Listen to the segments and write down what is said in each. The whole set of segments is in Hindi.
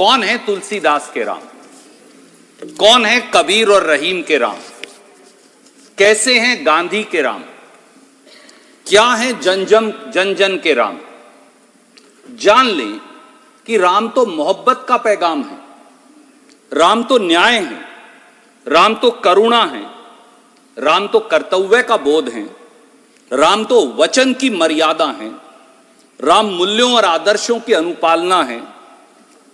कौन है तुलसीदास के राम, कौन है कबीर और रहीम के राम, कैसे हैं गांधी के राम, क्या है जन जन के राम। जान लें कि राम तो मोहब्बत का पैगाम है, राम तो न्याय है, राम तो करुणा है, राम तो कर्तव्य का बोध है, राम तो वचन की मर्यादा है, राम मूल्यों और आदर्शों की अनुपालना है,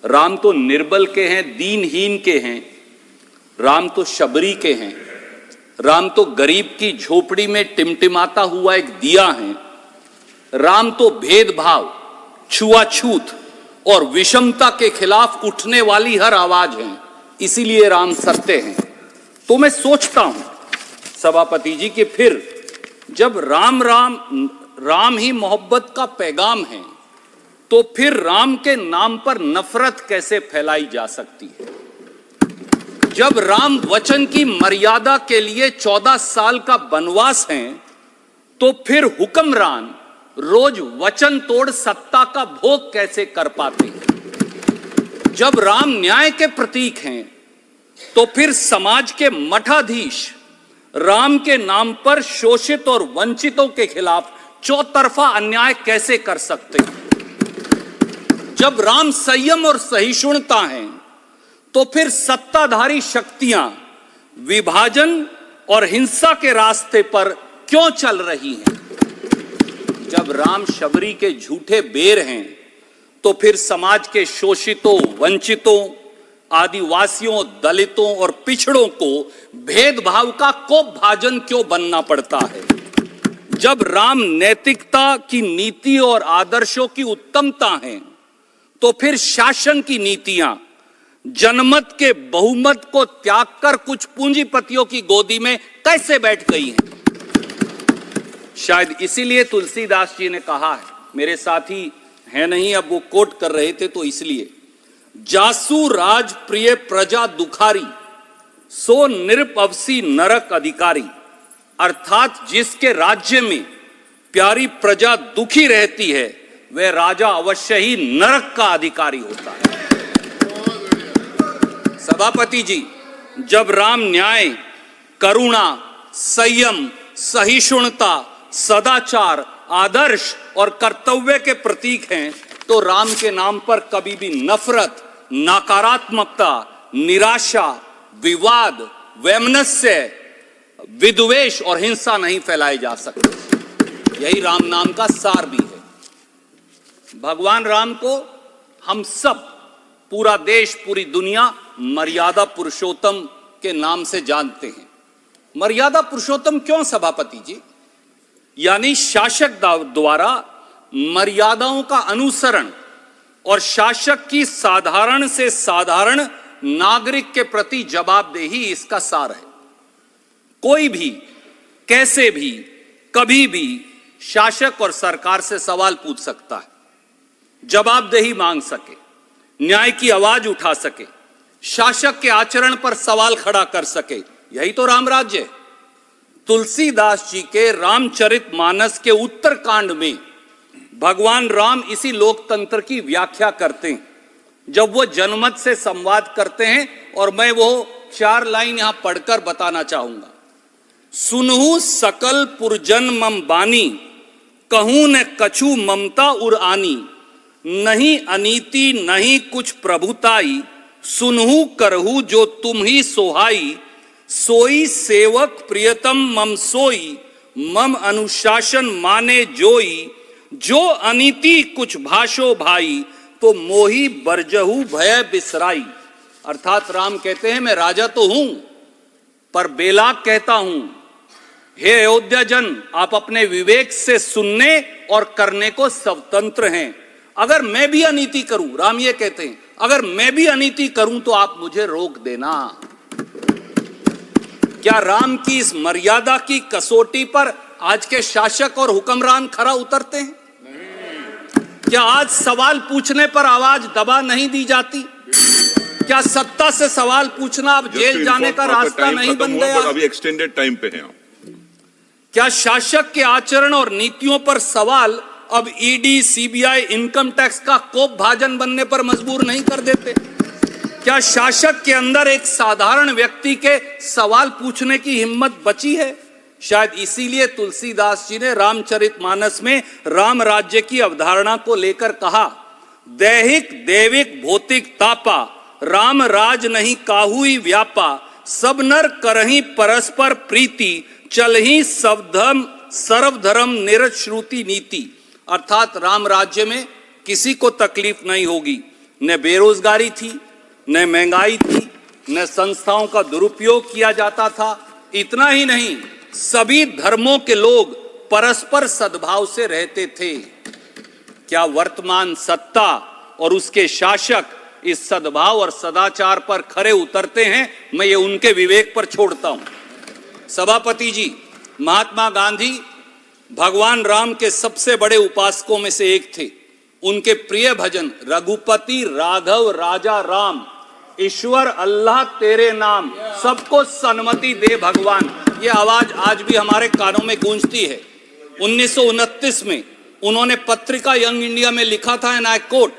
राम तो निर्बल के हैं, दीनहीन के हैं, राम तो शबरी के हैं, राम तो गरीब की झोपड़ी में टिमटिमाता हुआ एक दिया है, राम तो भेदभाव, छुआछूत और विषमता के खिलाफ उठने वाली हर आवाज है, इसीलिए राम सत्य हैं। तो मैं सोचता हूं सभापति जी कि फिर जब राम ही मोहब्बत का पैगाम है, तो फिर राम के नाम पर नफरत कैसे फैलाई जा सकती है। जब राम वचन की मर्यादा के लिए 14 साल का वनवास है, तो फिर हुक्मरान रोज वचन तोड़ सत्ता का भोग कैसे कर पाते हैं। जब राम न्याय के प्रतीक हैं, तो फिर समाज के मठाधीश राम के नाम पर शोषित और वंचितों के खिलाफ चौतरफा अन्याय कैसे कर सकते हैं। जब राम संयम और सहिष्णुता हैं, तो फिर सत्ताधारी शक्तियां विभाजन और हिंसा के रास्ते पर क्यों चल रही हैं। जब राम शबरी के झूठे बेर हैं, तो फिर समाज के शोषितों, वंचितों, आदिवासियों, दलितों और पिछड़ों को भेदभाव का कोप भाजन क्यों बनना पड़ता है। जब राम नैतिकता की नीति और आदर्शों की उत्तमता है, तो फिर शासन की नीतियां जनमत के बहुमत को त्याग कर कुछ पूंजीपतियों की गोदी में कैसे बैठ गई हैं। शायद इसीलिए तुलसीदास जी ने कहा है, मेरे साथी है नहीं, अब वो कोट कर रहे थे तो इसलिए, जासु राज प्रिय प्रजा दुखारी, सो निरपवसी नरक अधिकारी। अर्थात जिसके राज्य में प्यारी प्रजा दुखी रहती है, वह राजा अवश्य ही नरक का अधिकारी होता है। सभापति जी, जब राम न्याय, करुणा, संयम, सहिष्णुता, सदाचार, आदर्श और कर्तव्य के प्रतीक हैं, तो राम के नाम पर कभी भी नफरत, नकारात्मकता, निराशा, विवाद, वैमनस्य, विद्वेष और हिंसा नहीं फैलाई जा सकती। यही राम नाम का सार भी है। भगवान राम को हम सब, पूरा देश, पूरी दुनिया मर्यादा पुरुषोत्तम के नाम से जानते हैं। मर्यादा पुरुषोत्तम क्यों सभापति जी? यानी शासक द्वारा मर्यादाओं का अनुसरण और शासक की साधारण से साधारण नागरिक के प्रति जवाबदेही इसका सार है। कोई भी, कैसे भी, कभी भी शासक और सरकार से सवाल पूछ सकता है, जवाबदेही मांग सके, न्याय की आवाज उठा सके, शासक के आचरण पर सवाल खड़ा कर सके। यही तो राम राज्य है। तुलसीदास जी के रामचरितमानस के उत्तरकांड में भगवान राम इसी लोकतंत्र की व्याख्या करते हैं, जब वो जनमत से संवाद करते हैं। और मैं वो 4 लाइन यहां पढ़कर बताना चाहूंगा। सुनहु सकल पुरजन मम बानी, कहूं न कछु ममता उर आनी। नहीं अनीति नहीं कुछ प्रभुताई, सुनहु करहु जो तुम ही सोहाई। सोई सेवक प्रियतम मम सोई, मम अनुशासन माने जोई। जो अनीति कुछ भाषो भाई, तो मोही बरजहु भय बिसराई। अर्थात राम कहते हैं, मैं राजा तो हूं, पर बेलाग कहता हूं, हे अयोध्या जन, आप अपने विवेक से सुनने और करने को स्वतंत्र हैं। अगर मैं भी अनीति करूं, राम ये कहते हैं, अगर मैं भी अनीति करूं तो आप मुझे रोक देना। क्या राम की इस मर्यादा की कसौटी पर आज के शासक और हुक्मरान खरा उतरते हैं? क्या आज सवाल पूछने पर आवाज दबा नहीं दी जाती? क्या सत्ता से सवाल पूछना अब जेल जाने का रास्ता नहीं बन गया? अभी एक्सटेंडेड टाइम पे हैं। क्या शासक के आचरण और नीतियों पर सवाल अब ईडी, सीबीआई, इनकम टैक्स का कोप भाजन बनने पर मजबूर नहीं कर देते? क्या शासक के अंदर एक साधारण व्यक्ति के सवाल पूछने की हिम्मत बची है? शायद इसीलिए तुलसीदास जी ने रामचरितमानस में राम राज्य की अवधारणा को लेकर कहा, दैहिक देविक भौतिक तापा, राम राज नहीं काहुई व्यापा, सब नर करही परस्पर प्रीति, चलही सर्वधर्म निरश्रुति नीति। अर्थात राम राज्य में किसी को तकलीफ नहीं होगी, न बेरोजगारी थी, न महंगाई थी, न संस्थाओं का दुरुपयोग किया जाता था। इतना ही नहीं, सभी धर्मों के लोग परस्पर सद्भाव से रहते थे। क्या वर्तमान सत्ता और उसके शासक इस सद्भाव और सदाचार पर खरे उतरते हैं? मैं ये उनके विवेक पर छोड़ता हूं। सभापति जी, महात्मा गांधी भगवान राम के सबसे बड़े उपासकों में से एक थे। उनके प्रिय भजन रघुपति राघव राजा राम, ईश्वर अल्लाह तेरे नाम, सबको सन्मति दे भगवान, ये आवाज आज भी हमारे कानों में गूंजती है। 1929 में उन्होंने पत्रिका यंग इंडिया में लिखा था, एंड आई कोट,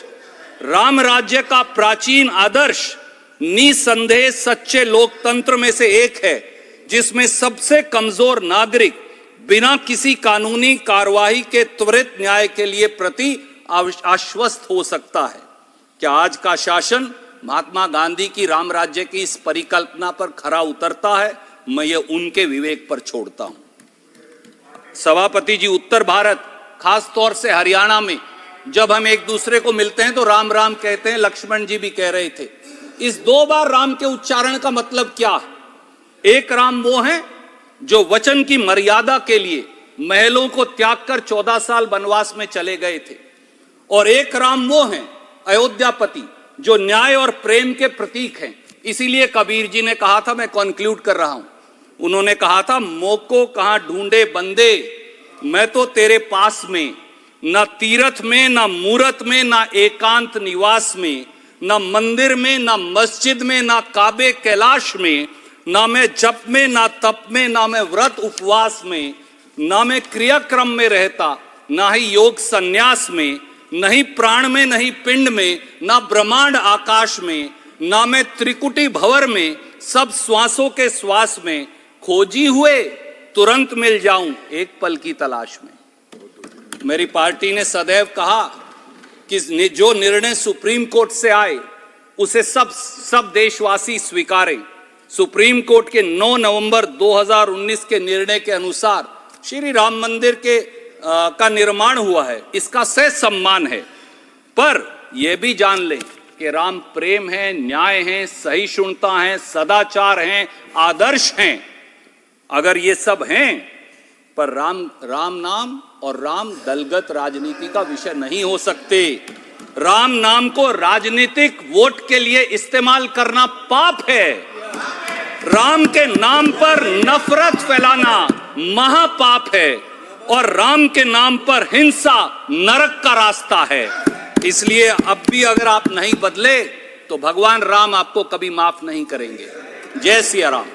राम राज्य का प्राचीन आदर्श निसंदेह सच्चे लोकतंत्र में से एक है, जिसमें सबसे कमजोर नागरिक बिना किसी कानूनी कार्यवाही के त्वरित न्याय के लिए प्रति आश्वस्त हो सकता है। क्या आज का शासन महात्मा गांधी की राम राज्य की इस परिकल्पना पर खरा उतरता है? मैं ये उनके विवेक पर छोड़ता हूं। सभापति जी, उत्तर भारत, खास तौर से हरियाणा में जब हम एक दूसरे को मिलते हैं तो राम राम कहते हैं। लक्ष्मण जी भी कह रहे थे। इस 2 बार राम के उच्चारण का मतलब क्या है? एक राम वो है जो वचन की मर्यादा के लिए महलों को त्याग कर 14 साल वनवास में चले गए थे, और एक राम वो है अयोध्यापति जो न्याय और प्रेम के प्रतीक हैं। इसीलिए कबीर जी ने कहा था, मैं कॉन्क्लूड कर रहा हूं, उन्होंने कहा था, मोको कहां ढूंढे बंदे, मैं तो तेरे पास में, ना तीर्थ में, ना मूरत में, ना एकांत निवास में, ना मंदिर में, ना मस्जिद में, ना काबे कैलाश में, ना मैं जप में, ना तप में, ना मैं व्रत उपवास में, ना मैं क्रियाक्रम में रहता, ना ही योग संन्यास में, नहीं प्राण में, नहीं पिंड में, ना ब्रह्मांड आकाश में, ना मैं त्रिकुटी भंवर में, सब श्वासों के श्वास में, खोजी हुए तुरंत मिल जाऊं एक पल की तलाश में। मेरी पार्टी ने सदैव कहा कि जो निर्णय सुप्रीम कोर्ट से आए उसे सब देशवासी स्वीकारें। सुप्रीम कोर्ट के 9 नवंबर 2019 के निर्णय के अनुसार श्री राम मंदिर का निर्माण हुआ है, इसका सह सम्मान है। पर यह भी जान लें कि राम प्रेम है, न्याय है, सहिष्णुता है, सदाचार है, आदर्श हैं। अगर ये सब हैं, पर राम नाम और राम दलगत राजनीति का विषय नहीं हो सकते। राम नाम को राजनीतिक वोट के लिए इस्तेमाल करना पाप है। राम के नाम पर नफरत फैलाना महापाप है, और राम के नाम पर हिंसा नरक का रास्ता है। इसलिए अब भी अगर आप नहीं बदले तो भगवान राम आपको कभी माफ नहीं करेंगे। जय सिया राम।